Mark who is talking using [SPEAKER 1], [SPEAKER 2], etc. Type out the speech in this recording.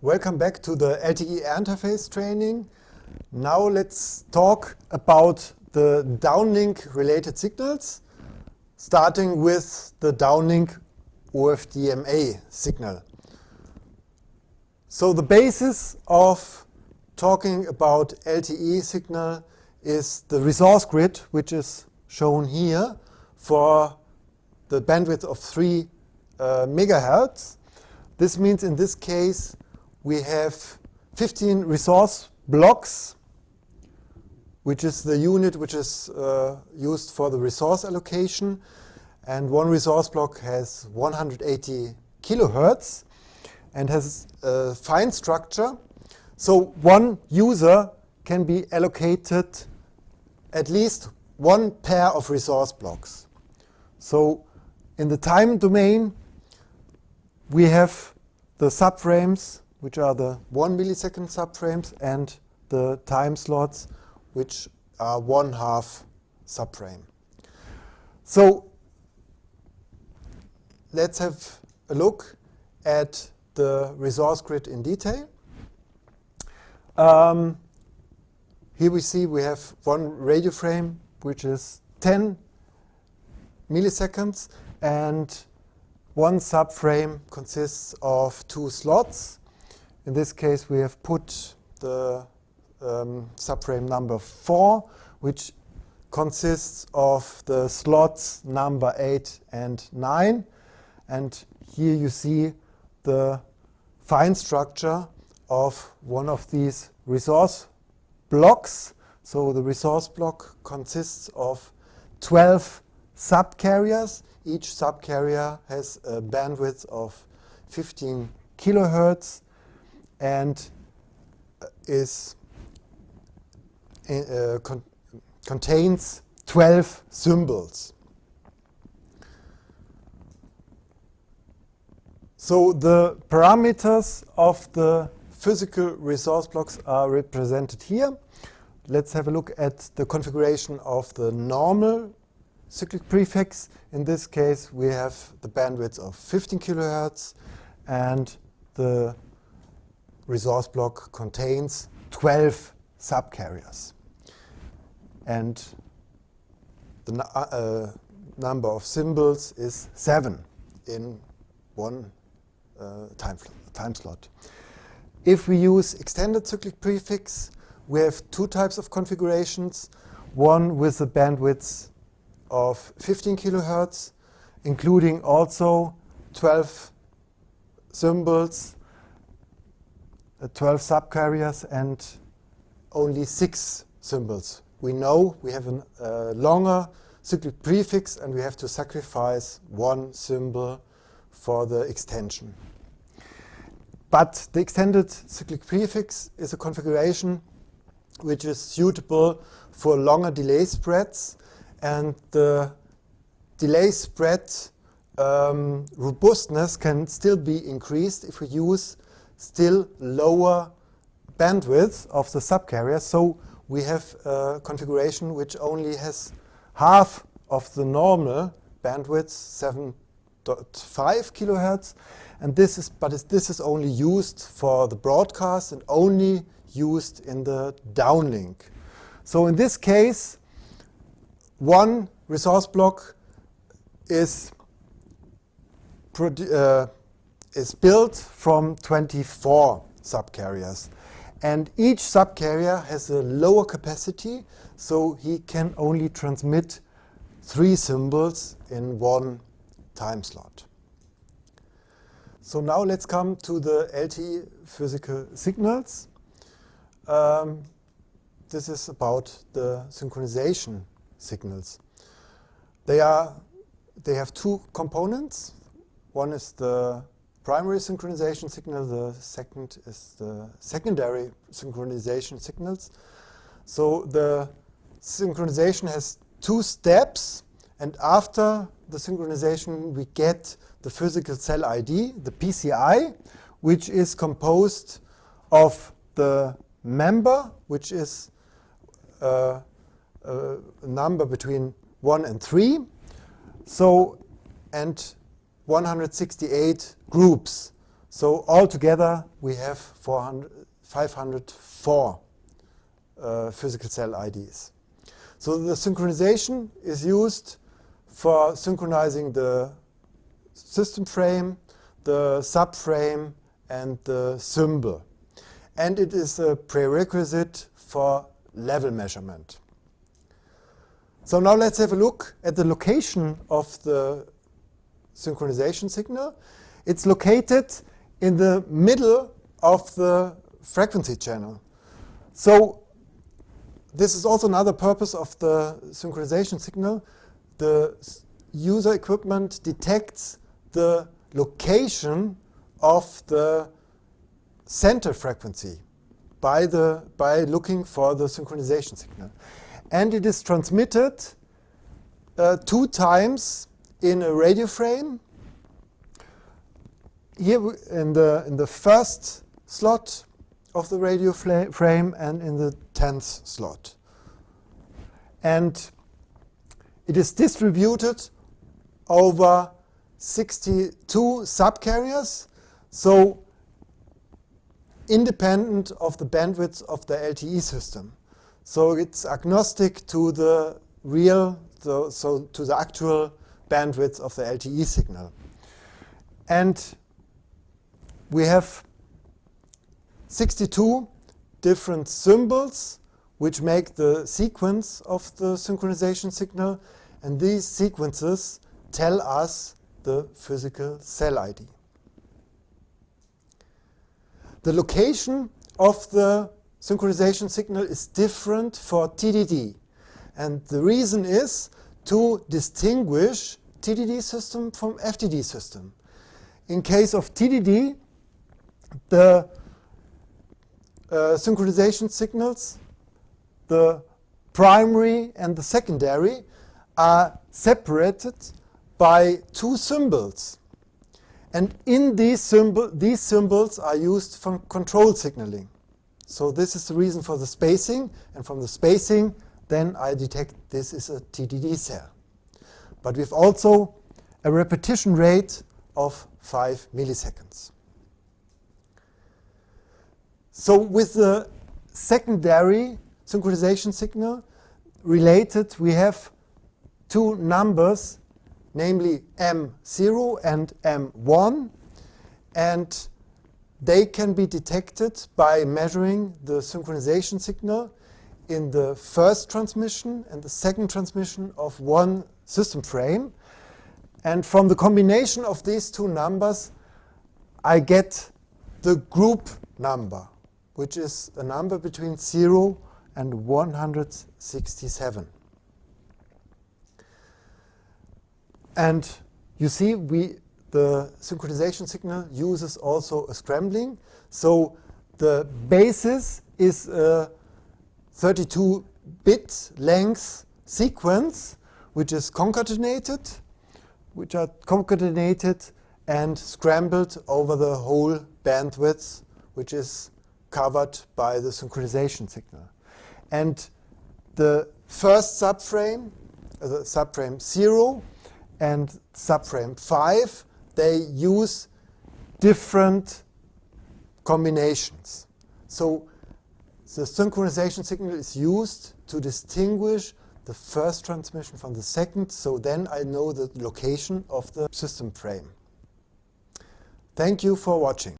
[SPEAKER 1] Welcome back to the LTE interface training. Now let's talk about the downlink related signals, starting with the downlink OFDMA signal. So the basis of talking about LTE signal is the resource grid, which is shown here for the bandwidth of 3 megahertz. This means in this case we have 15 resource blocks, which is the unit which is used for the resource allocation. And one resource block has 180 kilohertz and has a fine structure. So one user can be allocated at least one pair of resource blocks. So in the time domain, we have the subframes, which are the 1 millisecond subframes, and the time slots, which are 1/2 subframe. So let's have a look at the resource grid in detail. Here we see we have one radio frame, which is 10 milliseconds, and one subframe consists of 2 slots. In this case, we have put the subframe number 4, which consists of the slots number 8 and 9. And here you see the fine structure of one of these resource blocks. So the resource block consists of 12 subcarriers. Each subcarrier has a bandwidth of 15 kilohertz and contains 12 symbols. So the parameters of the physical resource blocks are represented here. Let's have a look at the configuration of the normal cyclic prefix. In this case, we have the bandwidth of 15 kilohertz, and the resource block contains 12 subcarriers. And the number of symbols is 7 in one time slot. If we use extended cyclic prefix, we have 2 types of configurations. One with a bandwidth of 15 kilohertz, including also 12 symbols, 12 subcarriers, and only 6 symbols. We know we have a longer cyclic prefix, and we have to sacrifice 1 symbol for the extension. But the extended cyclic prefix is a configuration which is suitable for longer delay spreads, and the delay spread robustness can still be increased if we use still lower bandwidth of the subcarrier. So we have a configuration which only has half of the normal bandwidth, 7.5 kilohertz, and this is only used for the broadcast and only used in the downlink. So in this case, one resource block is built from 24 subcarriers. And each subcarrier has a lower capacity, so he can only transmit 3 symbols in one time slot. So now let's come to the LTE physical signals. This is about the synchronization signals. They have 2 components. One is the primary synchronization signal, the second is the secondary synchronization signals. So the synchronization has 2 steps, and after the synchronization we get the physical cell ID, the PCI, which is composed of the member, which is a number between 1 and 3. So, and 168 groups. So altogether we have 504 physical cell IDs. So the synchronization is used for synchronizing the system frame, the subframe, and the symbol. And it is a prerequisite for level measurement. So now let's have a look at the location of the synchronization signal. It's located in the middle of the frequency channel. So this is also another purpose of the synchronization signal. The user equipment detects the location of the center frequency by looking for the synchronization signal. And it is transmitted 2 times in a radio frame. Here in the first slot of the radio frame and in the 10th slot. And it is distributed over 62 subcarriers, so independent of the bandwidth of the LTE system. So it's agnostic to the so to the actual bandwidth of the LTE signal. And we have 62 different symbols which make the sequence of the synchronization signal, and these sequences tell us the physical cell ID. The location of the synchronization signal is different for TDD, and the reason is to distinguish TDD system from FDD system. In case of TDD, the synchronization signals, the primary and the secondary, are separated by 2 symbols. And in these symbols are used for control signaling. So this is the reason for the spacing, and from the spacing then I detect this is a TDD cell. But we've also a repetition rate of 5 milliseconds. So with the secondary synchronization signal related, we have 2 numbers, namely M0 and M1, and they can be detected by measuring the synchronization signal in the first transmission and the second transmission of one system frame. And from the combination of these 2 numbers, I get the group number, which is a number between 0 and 167. And you see, the synchronization signal uses also a scrambling. So the basis is a 32-bit length sequence, which are concatenated and scrambled over the whole bandwidth, which is covered by the synchronization signal. And the first subframe, subframe 0 and subframe 5, they use different combinations. So the synchronization signal is used to distinguish the first transmission from the second, so then I know the location of the system frame. Thank you for watching.